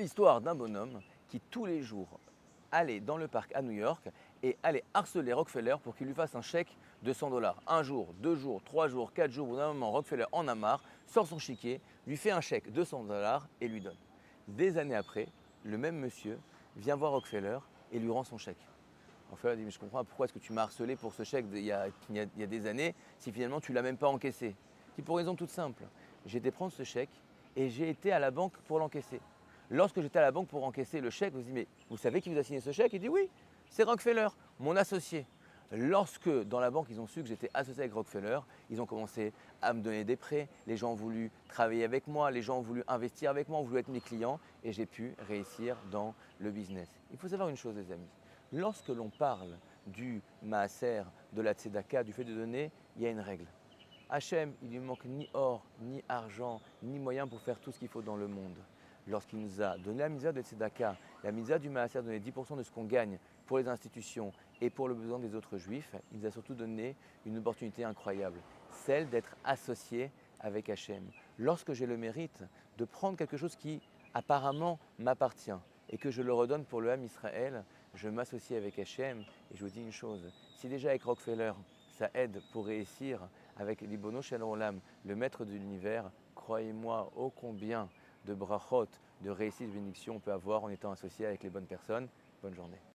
l'histoire d'un bonhomme qui tous les jours allait dans le parc à New York et allait harceler Rockefeller pour qu'il lui fasse un chèque de 100 dollars. Un jour, 2 jours, 3 jours, 4 jours, au bout d'un moment, Rockefeller en a marre, sort son chiquier, lui fait un chèque de 100 dollars et lui donne. Des années après, le même monsieur vient voir Rockefeller et lui rend son chèque. Rockefeller dit: mais je comprends pas, pourquoi est-ce que tu m'as harcelé pour ce chèque il y a des années si finalement tu ne l'as même pas encaissé? C'est pour raison toute simple. J'ai été prendre ce chèque et j'ai été à la banque pour l'encaisser. Lorsque j'étais à la banque pour encaisser le chèque, vous dites: mais vous savez qui vous a signé ce chèque? Il dit: oui, c'est Rockefeller, mon associé. Lorsque dans la banque ils ont su que j'étais associé avec Rockefeller, ils ont commencé à me donner des prêts, les gens ont voulu travailler avec moi, les gens ont voulu investir avec moi, ont voulu être mes clients et j'ai pu réussir dans le business. Il faut savoir une chose les amis, lorsque l'on parle du maaser, de la tzedaka, du fait de donner, il y a une règle. Hachem, il lui manque ni or, ni argent, ni moyen pour faire tout ce qu'il faut dans le monde. Lorsqu'il nous a donné la misère de Tzedaka, la misère du Maaser, donné 10% de ce qu'on gagne pour les institutions et pour le besoin des autres juifs, il nous a surtout donné une opportunité incroyable, celle d'être associé avec Hachem. Lorsque j'ai le mérite de prendre quelque chose qui apparemment m'appartient et que je le redonne pour le Ham Israël, je m'associe avec Hachem et je vous dis une chose, si déjà avec Rockefeller, ça aide pour réussir avec Ribono Shel Olam, le maître de l'univers, croyez-moi ô combien de brachot, de réussite, de bénédictions on peut avoir en étant associé avec les bonnes personnes. Bonne journée.